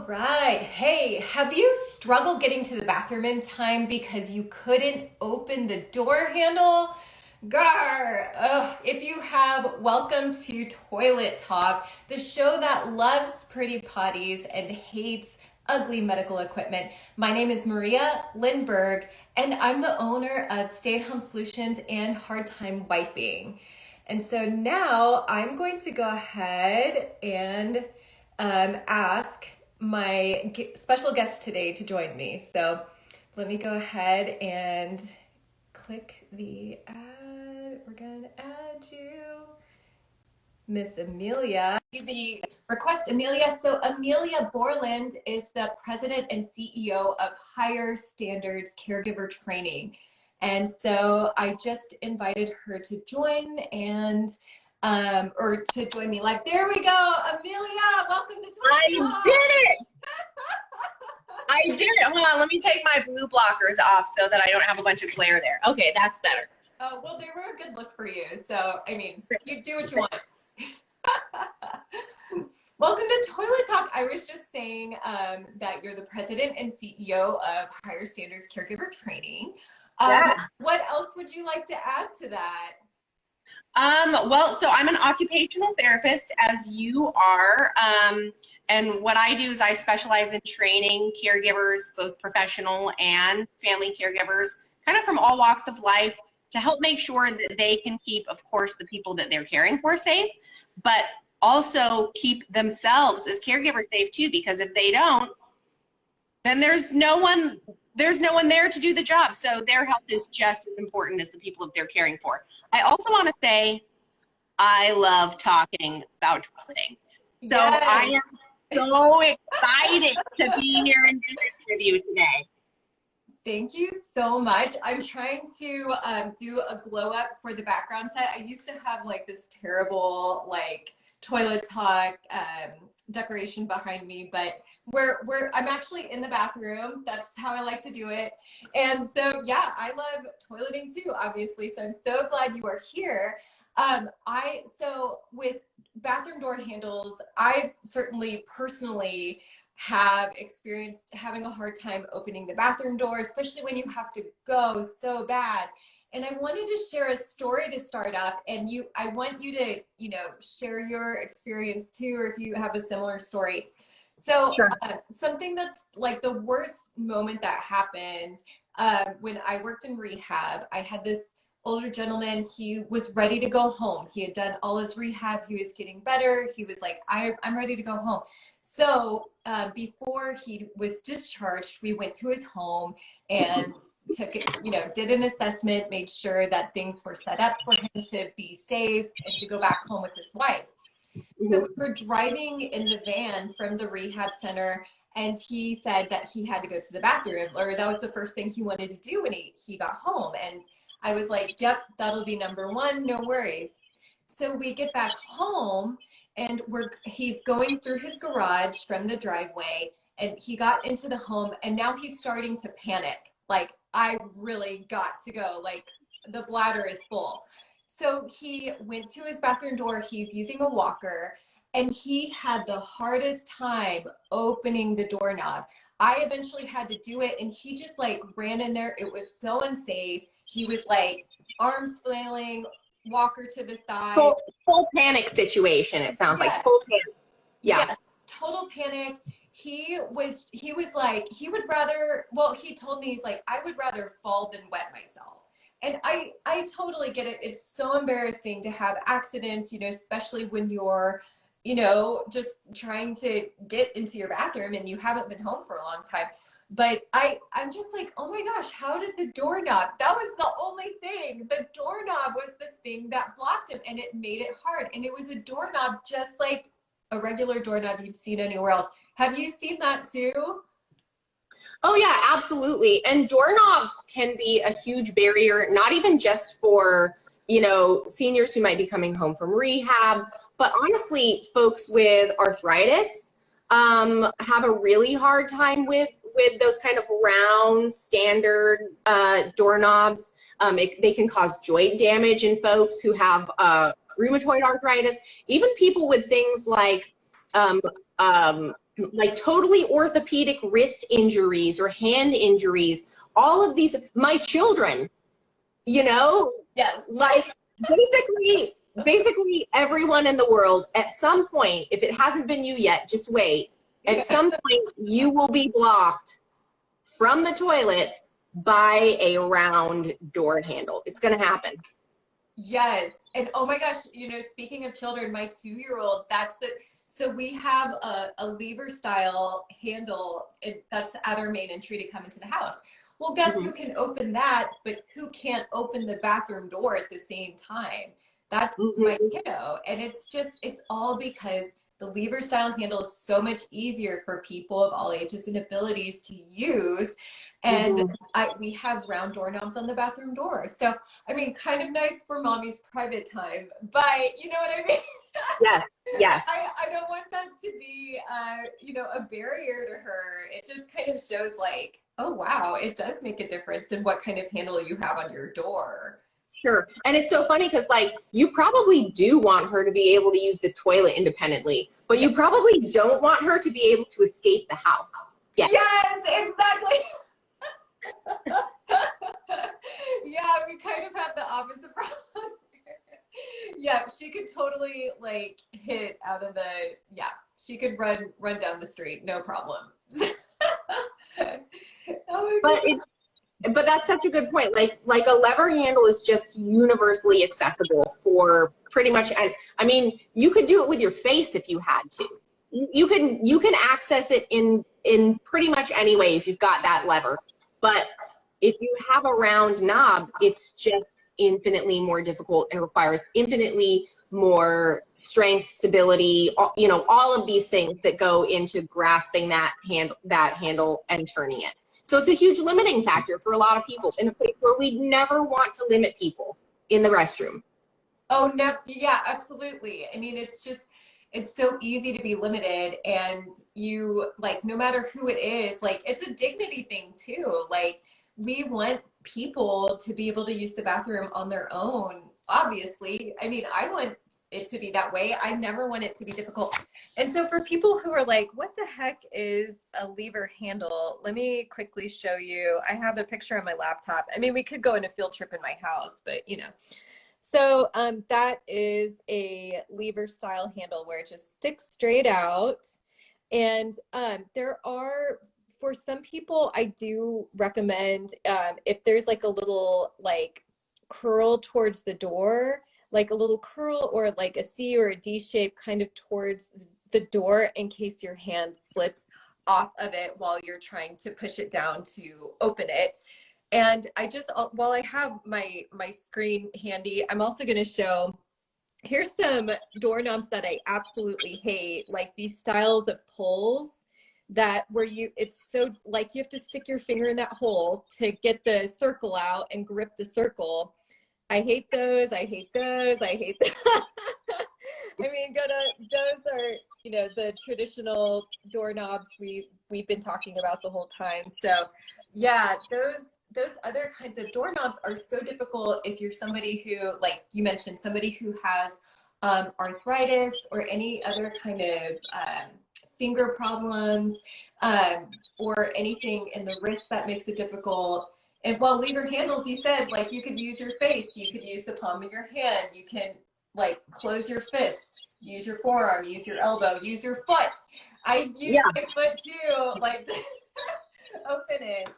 right. Hey, have you struggled getting to the bathroom in time because you couldn't open the door handle? Gar. Ugh. If you have, welcome to Toilet Talk, the show that loves pretty potties and hates ugly medical equipment. My name is Maria Lindbergh, and I'm the owner of Stay at Home Solutions and Hard Time Wiping. And so now I'm going to go ahead and ask my special guest today to join me. So let me go ahead and click the add. We're going to add you, Miss Amelia. The request, Amelia. So Amelia Borland is the president and CEO of Higher Standards Caregiver Training. And so I just invited her to join or to join me. Like, there we go, Amelia, welcome to Toilet Talk. I did it! I did it. Hold on, let me take my blue blockers off so that I don't have a bunch of glare there. Okay, that's better. Oh, well, they were a good look for you. So, I mean, you do what you want. Welcome to Toilet Talk. I was just saying that you're the president and CEO of Higher Standards Caregiver Training. Yeah. What else would you like to add to that? Well, so I'm an occupational therapist, as you are, and what I do is I specialize in training caregivers, both professional and family caregivers, kind of from all walks of life, to help make sure that they can keep, of course, the people that they're caring for safe, but also keep themselves as caregivers safe too, because if they don't, then there's no one there to do the job. So their health is just as important as the people that they're caring for. I also want to say I love talking about toileting. So Yes. I am so excited to be here and do this with you today. Thank you so much. I'm trying to do a glow up for the background set. I used to have like this terrible like Toilet Talk decoration behind me, but I'm actually in the bathroom. That's how I like to do it. And so yeah, I love toileting too, obviously. So I'm so glad you are here. So with bathroom door handles, I certainly personally have experienced having a hard time opening the bathroom door, especially when you have to go so bad. And I wanted to share a story to start off, and I want you to, share your experience too, or if you have a similar story. So Sure. Something that's like the worst moment that happened when I worked in rehab. I had this older gentleman. He was ready to go home. He had done all his rehab. He was getting better. He was like, I'm ready to go home. So before he was discharged, we went to his home and did an assessment, made sure that things were set up for him to be safe and to go back home with his wife. So we were driving in the van from the rehab center, and he said that he had to go to the bathroom, or that was the first thing he wanted to do when he got home. And I was like, yep, that'll be number one, no worries. So we get back home, and he's going through his garage from the driveway, and he got into the home, and now he's starting to panic. Like, I really got to go. Like, the bladder is full. So he went to his bathroom door. He's using a walker, and he had the hardest time opening the doorknob. I eventually had to do it, and he just like ran in there. It was so unsafe. He was like arms flailing, walker to the side. Full panic situation, it sounds Yes. like. Full panic. Yeah. Yes, total panic. He was like, he would rather, well, he told me, he's like, I would rather fall than wet myself. And I totally get it. It's so embarrassing to have accidents, especially when you're, just trying to get into your bathroom and you haven't been home for a long time. But I'm just like, oh my gosh, how did the doorknob? That was the only thing. The doorknob was the thing that blocked him, and it made it hard. And it was a doorknob just like a regular doorknob you've seen anywhere else. Have you seen that too? Oh yeah, absolutely. And doorknobs can be a huge barrier, not even just for, seniors who might be coming home from rehab, but honestly, folks with arthritis have a really hard time with those kind of round standard doorknobs. They can cause joint damage in folks who have rheumatoid arthritis. Even people with things like like totally orthopedic wrist injuries or hand injuries, all of these, my children, you know, Yes. like basically everyone in the world at some point, if it hasn't been you yet, just wait. At some point, you will be blocked from the toilet by a round door handle. It's going to happen. Yes. And oh my gosh, you know, speaking of children, my 2-year-old, so we have a lever style handle that's at our main entry to come into the house. Well, guess who can open that, but who can't open the bathroom door at the same time? That's my kiddo. And it's all because the lever style handle is so much easier for people of all ages and abilities to use. And we have round doorknobs on the bathroom door. So, I mean, kind of nice for mommy's private time, but you know what I mean? Yes. I don't want that to be, you know, a barrier to her. It just kind of shows like, oh, wow, it does make a difference in what kind of handle you have on your door. Sure. And it's so funny because like you probably do want her to be able to use the toilet independently, but you probably don't want her to be able to escape the house. Yes, exactly. Yeah, we kind of have the opposite problem. Yeah, she could totally like hit out of she could run down the street, no problem. Oh my gosh. But that's such a good point. Like a lever handle is just universally accessible for pretty much. I mean, you could do it with your face if you had to. You can access it in pretty much any way if you've got that lever. But if you have a round knob, it's just infinitely more difficult and requires infinitely more strength, stability, you know, all of these things that go into grasping that handle and turning it. So it's a huge limiting factor for a lot of people in a place where we never want to limit people in the restroom. Oh, no, yeah, absolutely. I mean, it's so easy to be limited, and you like, no matter who it is, like it's a dignity thing too. Like we want people to be able to use the bathroom on their own. Obviously, I mean, I want it to be that way. I never want it to be difficult. And so for people who are like, what the heck is a lever handle? Let me quickly show you. I have a picture on my laptop. I mean, we could go on a field trip in my house, but you know. So that is a lever style handle where it just sticks straight out. And there are, for some people, I do recommend if there's like a little like curl towards the door, like a little curl or like a C or a D shape kind of towards the door in case your hand slips off of it while you're trying to push it down to open it. And I just, while I have my screen handy, I'm also going to show, here's some doorknobs that I absolutely hate, like these styles of pulls that where it's so like you have to stick your finger in that hole to get the circle out and grip the circle. I hate those. I hate those. I hate those. I mean, those are, you know, the traditional doorknobs we've been talking about the whole time. So yeah, those other kinds of doorknobs are so difficult if you're somebody who, like you mentioned, somebody who has arthritis or any other kind of finger problems or anything in the wrist that makes it difficult. And while lever handles, you said, like, you could use your face, you could use the palm of your hand, you can like close your fist, use your forearm, use your elbow, use your foot. I use my foot too, like to open it.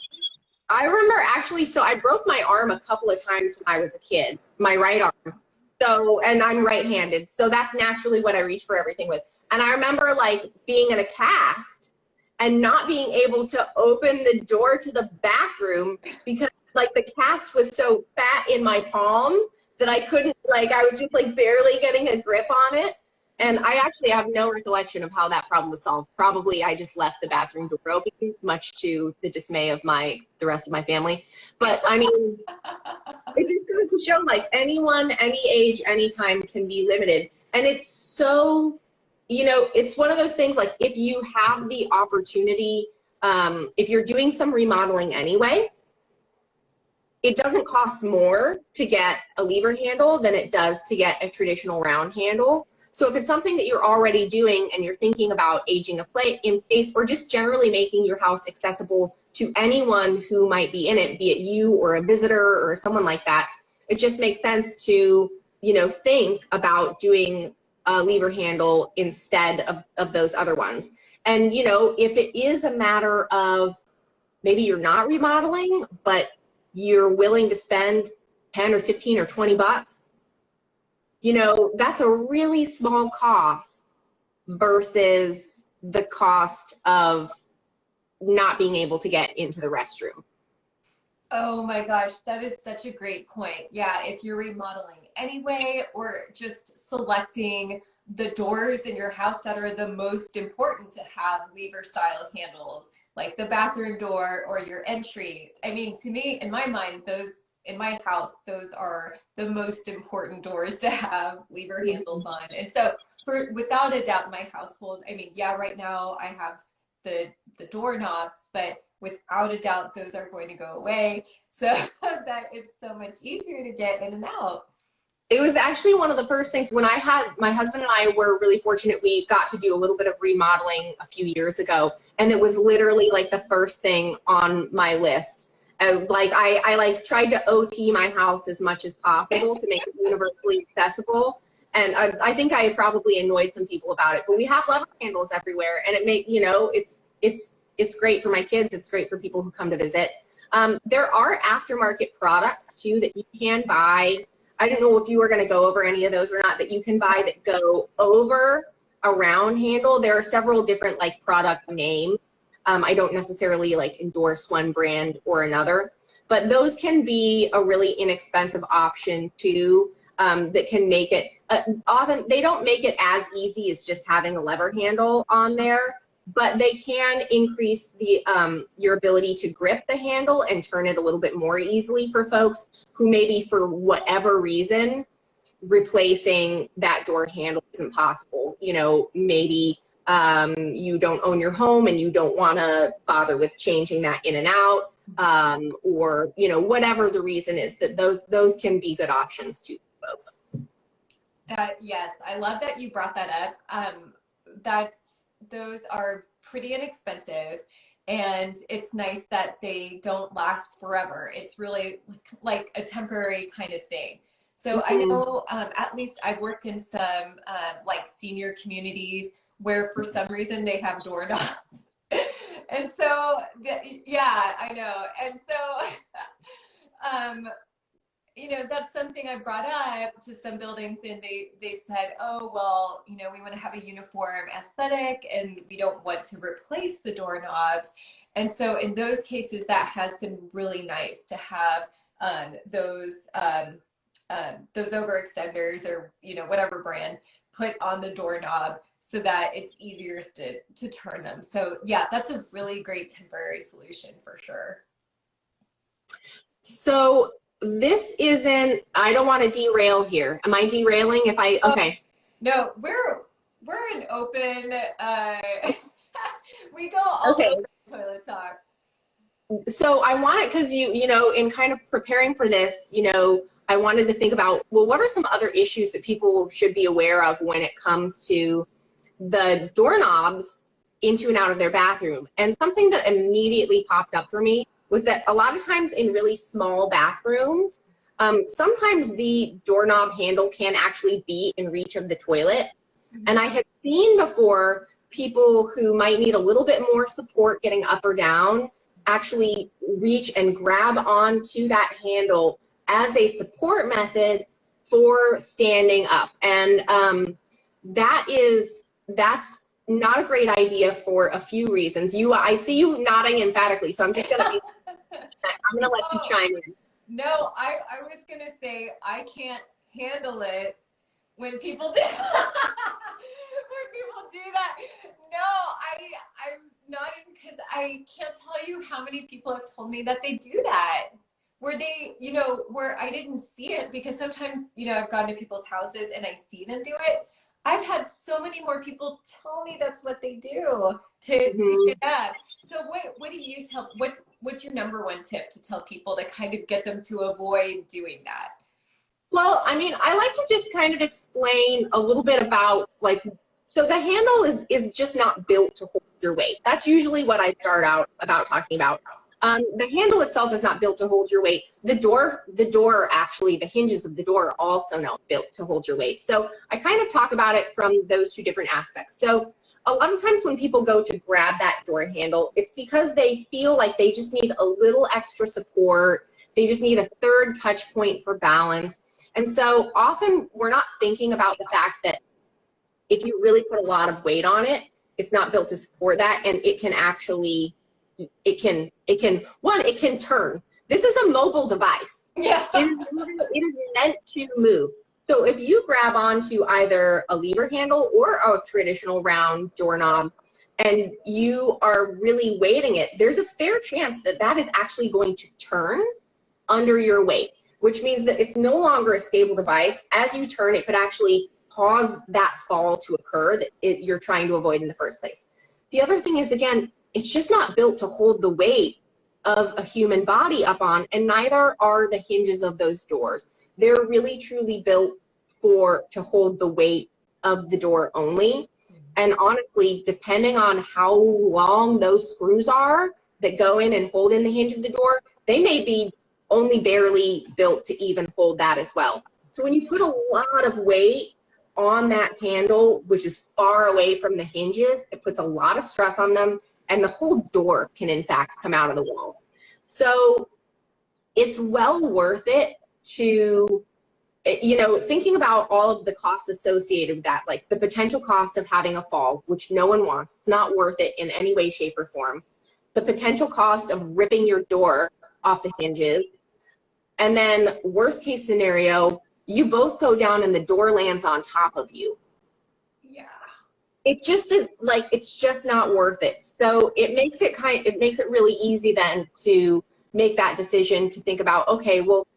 I remember actually, so I broke my arm a couple of times when I was a kid, my right arm. So, and I'm right-handed, so that's naturally what I reach for everything with. And I remember like being in a cast and not being able to open the door to the bathroom because like the cast was so fat in my palm that I couldn't, like, I was just like barely getting a grip on it. And I actually have no recollection of how that problem was solved. Probably I just left the bathroom door open, much to the dismay of the rest of my family. But I mean, it just goes to show like anyone, any age, anytime can be limited. And it's so, you know, it's one of those things like if you have the opportunity, if you're doing some remodeling anyway, it doesn't cost more to get a lever handle than it does to get a traditional round handle. So if it's something that you're already doing and you're thinking about aging in place or just generally making your house accessible to anyone who might be in it, be it you or a visitor or someone like that, it just makes sense to, you know, think about doing a lever handle instead of those other ones. And, you know, if it is a matter of maybe you're not remodeling, but you're willing to spend 10 or 15 or 20 bucks, you know, that's a really small cost versus the cost of not being able to get into the restroom. Oh my gosh, that is such a great point. Yeah, if you're remodeling anyway, or just selecting the doors in your house that are the most important to have lever style handles, like the bathroom door or your entry. I mean, to me, in my mind, those in my house, those are the most important doors to have lever handles on. And so without a doubt in my household, I mean, yeah, right now I have the doorknobs, but without a doubt, those are going to go away so that it's so much easier to get in and out. It was actually one of the first things when my husband and I were really fortunate. We got to do a little bit of remodeling a few years ago, and it was literally like the first thing on my list. I like tried to OT my house as much as possible to make it universally accessible. And I think I probably annoyed some people about it, but we have lever handles everywhere, and it's great for my kids. It's great for people who come to visit. There are aftermarket products too that you can buy. I don't know if you were going to go over any of those or not, that you can buy that go over a round handle. There are several different like product names. I don't necessarily like endorse one brand or another, but those can be a really inexpensive option too, that can make it, often they don't make it as easy as just having a lever handle on there, but they can increase the your ability to grip the handle and turn it a little bit more easily for folks who maybe for whatever reason replacing that door handle isn't possible. You know, maybe you don't own your home and you don't want to bother with changing that in and out, or you know, whatever the reason is, that those can be good options too, folks. Yes, I love that you brought that up. Those are pretty inexpensive, and it's nice that they don't last forever. It's really like a temporary kind of thing. So I know, at least I've worked in some like senior communities where for some reason they have doorknobs. And so, yeah, I know. And so, you know, that's something I brought up to some buildings, and they said, oh, well, you know, we want to have a uniform aesthetic and we don't want to replace the doorknobs. And so in those cases, that has been really nice to have those overextenders, or, you know, whatever brand, put on the doorknob so that it's easier to turn them. So yeah, that's a really great temporary solution for sure. So this isn't, I don't want to derail here. Am I derailing if I, okay. No, we're an open, we go all over toilet talk. So I want it, because you know, in kind of preparing for this, you know, I wanted to think about, well, what are some other issues that people should be aware of when it comes to the doorknobs into and out of their bathroom? And something that immediately popped up for me was that a lot of times in really small bathrooms, sometimes the doorknob handle can actually be in reach of the toilet. And I have seen before people who might need a little bit more support getting up or down actually reach and grab onto that handle as a support method for standing up. And that's not a great idea for a few reasons. I see you nodding emphatically, so I'm just gonna let you chime in. No, I was gonna say I can't handle it when people do that. No, I'm nodding because I can't tell you how many people have told me that they do that. Where they, you know, where I didn't see it, because sometimes, you know, I've gone to people's houses and I see them do it. I've had so many more people tell me that's what they do to get up. So what do you tell, what's your number one tip to tell people to kind of get them to avoid doing that? Well, I mean, I like to just kind of explain a little bit about like, so the handle is just not built to hold your weight. That's usually what I start out about talking about. The handle itself is not built to hold your weight. The door actually, the hinges of the door are also not built to hold your weight. So I kind of talk about it from those two different aspects. So a lot of times when people go to grab that door handle, it's because they feel like they just need a little extra support. They just need a third touch point for balance. And so often we're not thinking about the fact that if you really put a lot of weight on it, it's not built to support that, and it can actually, it can turn. This is a mobile device. Yeah. It is meant to move. So if you grab onto either a lever handle or a traditional round doorknob and you are really weighting it, there's a fair chance that that is actually going to turn under your weight, which means that it's no longer a stable device. As you turn, it could actually cause that fall to occur that you're trying to avoid in the first place. The other thing is, again, it's just not built to hold the weight of a human body up on, and neither are the hinges of those doors. They're really truly built to hold the weight of the door only. And honestly, depending on how long those screws are that go in and hold in the hinge of the door, they may be only barely built to even hold that as well. So when you put a lot of weight on that handle, which is far away from the hinges, it puts a lot of stress on them, and the whole door can in fact come out of the wall. So it's well worth it to, you know, thinking about all of the costs associated with that, like the potential cost of having a fall, which no one wants. It's not worth it in any way, shape, or form. The potential cost of ripping your door off the hinges. And then worst case scenario, you both go down and the door lands on top of you. Yeah. It just is like, it's just not worth it. So it makes it really easy then to make that decision to think about, okay, well,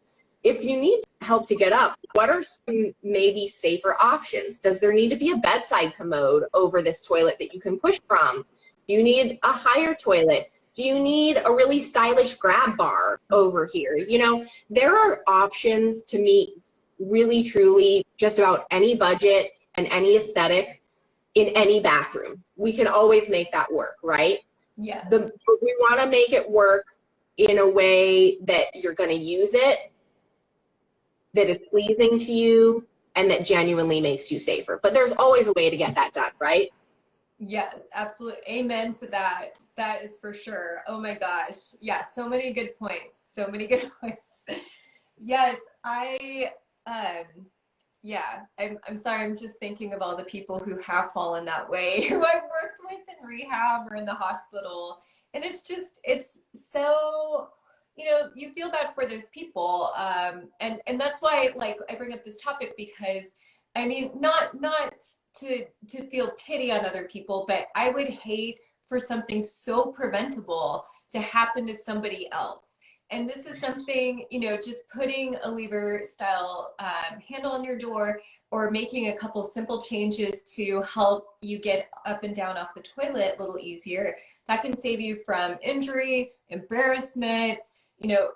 if you need help to get up, what are some maybe safer options? Does there need to be a bedside commode over this toilet that you can push from? Do you need a higher toilet? Do you need a really stylish grab bar over here? You know, there are options to meet really truly just about any budget and any aesthetic in any bathroom. We can always make that work, right? Yes. But we want to make it work in a way that you're going to use it, that is pleasing to you, and that genuinely makes you safer. But there's always a way to get that done, right? Yes, absolutely. Amen to that. That is for sure. Oh my gosh. Yeah, so many good points. So many good points. Yes, I'm sorry. I'm just thinking of all the people who have fallen that way, who I've worked with in rehab or in the hospital. And it's so, you know, you feel bad for those people. And that's why, like, I bring up this topic because, I mean, not to feel pity on other people, but I would hate for something so preventable to happen to somebody else. And this is something, you know, just putting a lever style handle on your door or making a couple simple changes to help you get up and down off the toilet a little easier. That can save you from injury, embarrassment, you know,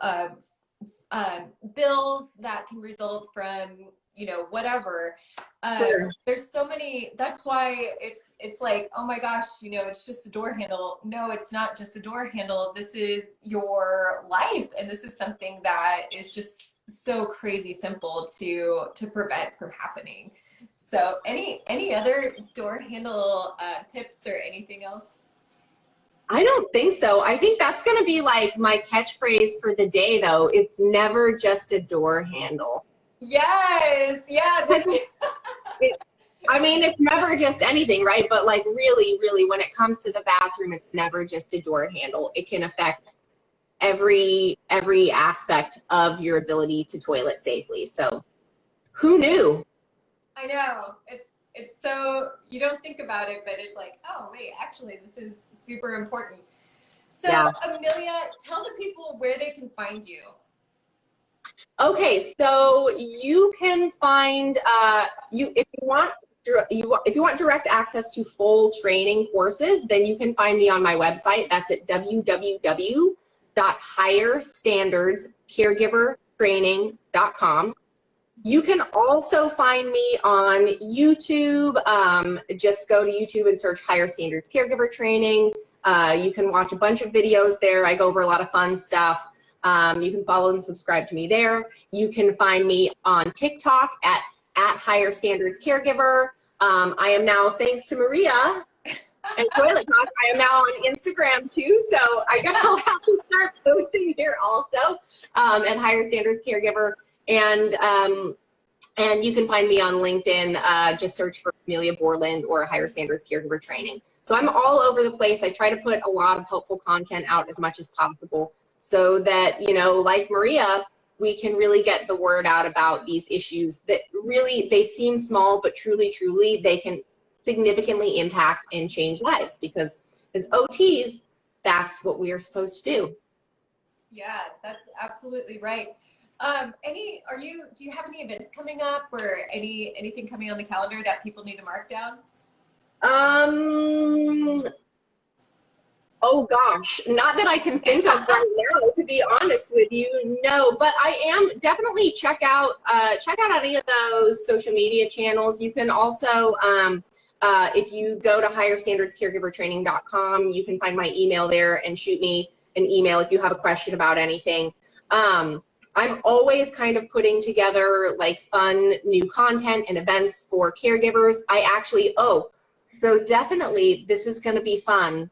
bills that can result from, you know, whatever. Sure. There's so many. That's why it's like, oh my gosh, you know, it's just a door handle. No, it's not just a door handle. This is your life, and this is something that is just so crazy simple to prevent from happening. So, any other door handle tips or anything else? I don't think so. I think that's going to be like my catchphrase for the day, though. It's never just a door handle. Yes. Yeah. I mean, it's never just anything, right? But like really, really, when it comes to the bathroom, it's never just a door handle. It can affect every aspect of your ability to toilet safely. So who knew? I know. It's so, you don't think about it, but it's like, oh wait, actually this is super important. So Yeah. Amelia, tell the people where they can find you. Okay, so you can find if you want direct access to full training courses, then you can find me on my website. That's at www.higherstandardscaregivertraining.com. You can also find me on YouTube. Just go to YouTube and search Higher Standards Caregiver Training. You can watch a bunch of videos there. I go over a lot of fun stuff. You can follow and subscribe to me there. You can find me on TikTok at Higher Standards Caregiver. I am now, thanks to Maria and Toilet Talk, I am now on Instagram too. So I guess I'll have to start posting here also at Higher Standards Caregiver. And you can find me on LinkedIn. Just search for Amelia Borland or Higher Standards Caregiver Training. So I'm all over the place. I try to put a lot of helpful content out as much as possible so that, you know, like Maria, we can really get the word out about these issues that really, they seem small, but truly, truly, they can significantly impact and change lives, because as OTs, that's what we are supposed to do. Yeah, that's absolutely right. Do you have any events coming up or anything coming on the calendar that people need to mark down? Oh gosh, not that I can think of right now, to be honest with you, no, but I am definitely check out any of those social media channels. You can also, if you go to higherstandardscaregivertraining.com, you can find my email there and shoot me an email if you have a question about anything. I'm always kind of putting together like fun new content and events for caregivers. So definitely this is going to be fun.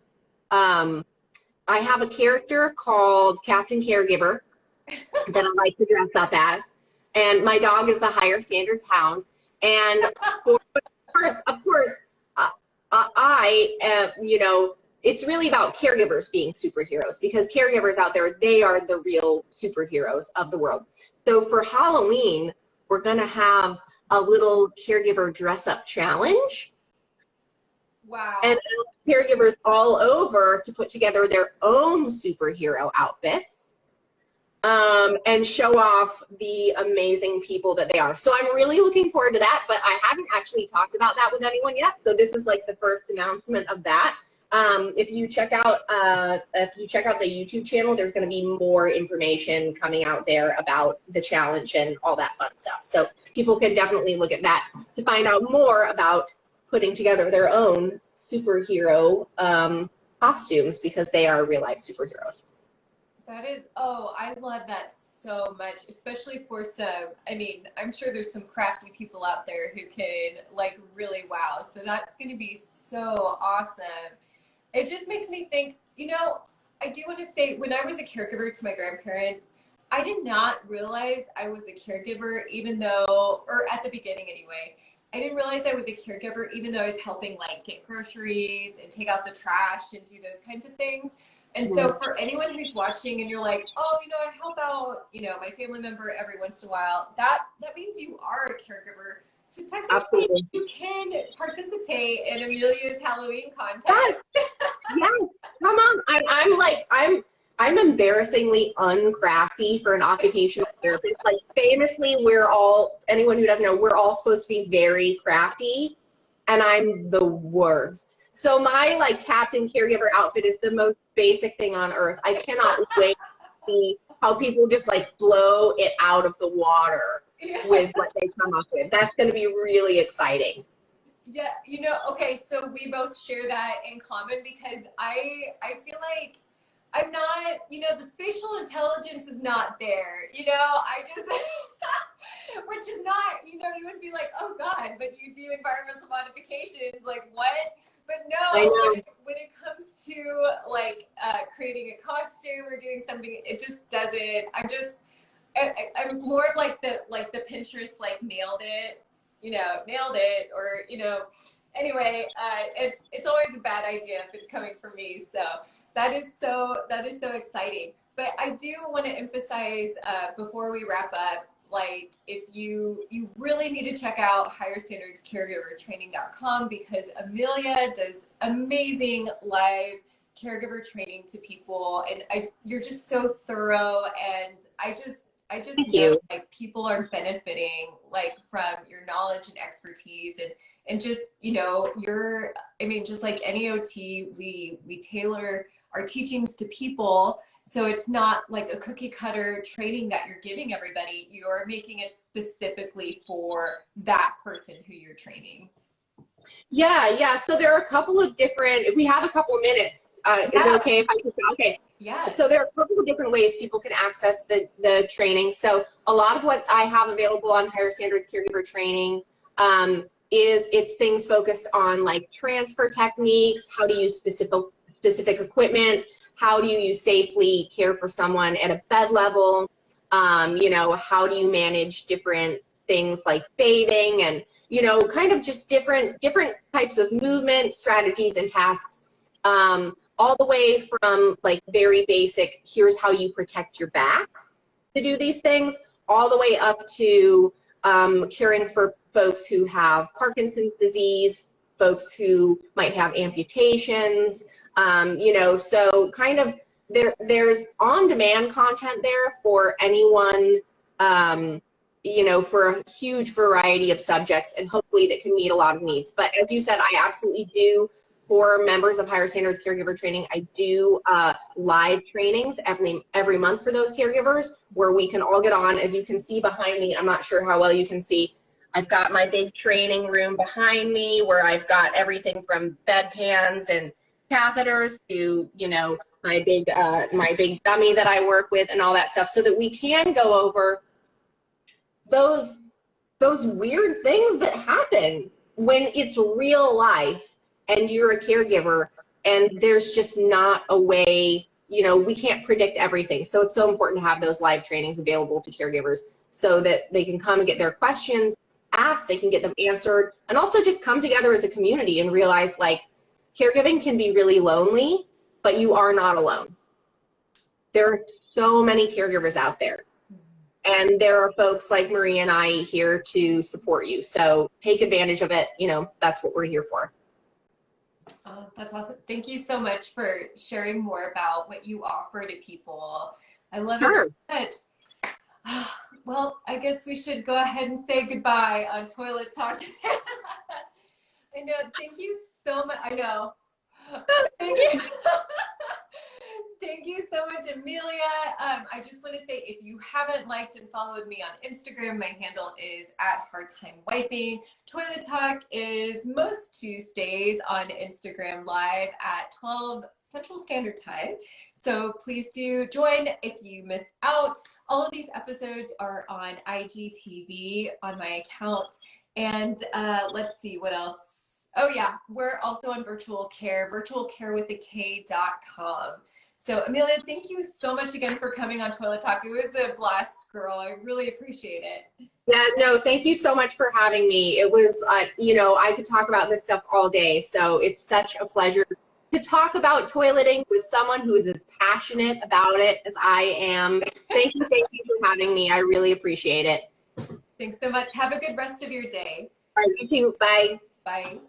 I have a character called Captain Caregiver that I like to dress up as, and my dog is the Higher Standards Hound. And of course, you know, it's really about caregivers being superheroes, because caregivers out there, they are the real superheroes of the world. So for Halloween, we're going to have a little caregiver dress up challenge. Wow. And caregivers all over to put together their own superhero outfits and show off the amazing people that they are. So I'm really looking forward to that, but I haven't actually talked about that with anyone yet. So this is like the first announcement of that. If you check out the YouTube channel, there's going to be more information coming out there about the challenge and all that fun stuff. So people can definitely look at that to find out more about putting together their own superhero costumes, because they are real life superheroes. That is, oh, I love that so much, especially for some, I mean, I'm sure there's some crafty people out there who can like really wow. So that's going to be so awesome. It just makes me think, you know, I do want to say, when I was a caregiver to my grandparents, I did not realize I was a caregiver, even though, or at the beginning anyway, I didn't realize I was a caregiver, even though I was helping like get groceries and take out the trash and do those kinds of things. And so for anyone who's watching and you're like, oh, you know, I help out, you know, my family member every once in a while, that means you are a caregiver. So technically Absolutely. you can participate in Amelia's Halloween contest. Yes, yes. Come on. I'm embarrassingly uncrafty for an occupational therapist. Like famously, anyone who doesn't know, we're all supposed to be very crafty, and I'm the worst. So my like Captain Caregiver outfit is the most basic thing on earth. I cannot wait to see how people just like blow it out of the water with what they come up with. That's going to be really exciting. Yeah, you know, okay, so we both share that in common, because I feel like I'm not, you know, the spatial intelligence is not there, you know, I just, which is not, you know, you would be like, oh God, but you do environmental modifications, like what? But no, when it comes to like creating a costume or doing something, it just doesn't, I'm more of like the Pinterest, like nailed it, you know, or, you know, anyway, it's always a bad idea if it's coming from me. So that is so exciting. But I do want to emphasize before we wrap up, like if you really need to check out higherstandardscaregivertraining.com, because Amelia does amazing live caregiver training to people, and you're just so thorough, and I just know like people are benefiting like from your knowledge and expertise, and just, you know, I mean, just like any OT, we tailor our teachings to people So it's not like a cookie cutter training that you're giving everybody. You're making it specifically for that person who you're training. Yeah. So there are a couple of different, if we have a couple of minutes, is it okay if I can, okay. Yeah. So there are a couple of different ways people can access the training. So a lot of what I have available on Higher Standards Caregiver Training it's things focused on like transfer techniques, how to use specific equipment, how do you safely care for someone at a bed level, how do you manage different things like bathing and, kind of just different types of movement strategies and tasks, all the way from like very basic, here's how you protect your back to do these things, all the way up to caring for folks who have Parkinson's disease, folks who might have amputations, so kind of there's on-demand content there for anyone, for a huge variety of subjects, and hopefully that can meet a lot of needs. But as you said, I absolutely do, for members of Higher Standards Caregiver Training, I do live trainings every month for those caregivers where we can all get on. As you can see behind me, I'm not sure how well you can see, I've got my big training room behind me where I've got everything from bedpans and catheters to, my big dummy that I work with and all that stuff, so that we can go over those weird things that happen when it's real life and you're a caregiver and there's just not a way, we can't predict everything. So it's so important to have those live trainings available to caregivers so that they can come and get their questions asked, they can get them answered, and also just come together as a community and realize like caregiving can be really lonely, but you are not alone. There are so many caregivers out there. And there are folks like Marie and I here to support you. So take advantage of it. That's what we're here for. Oh, that's awesome. Thank you so much for sharing more about what you offer to people. I love it so much. Well, I guess we should go ahead and say goodbye on Toilet Talk. I know. Thank you so much. I know. Thank you. Thank you so much, Amelia. I just want to say, if you haven't liked and followed me on Instagram, my handle is @hardtimewiping. Toilet Talk is most Tuesdays on Instagram Live at 12 Central Standard Time. So please do join if you miss out. All of these episodes are on IGTV on my account. And let's see what else. Oh yeah, we're also on virtual care, virtualcarewithak.com. So Amelia, thank you so much again for coming on Toilet Talk. It was a blast, girl. I really appreciate it. Yeah, no, thank you so much for having me. It was, I could talk about this stuff all day. So it's such a pleasure to talk about toileting with someone who is as passionate about it as I am. Thank you for having me. I really appreciate it. Thanks so much. Have a good rest of your day. All right, you too. Bye. Bye.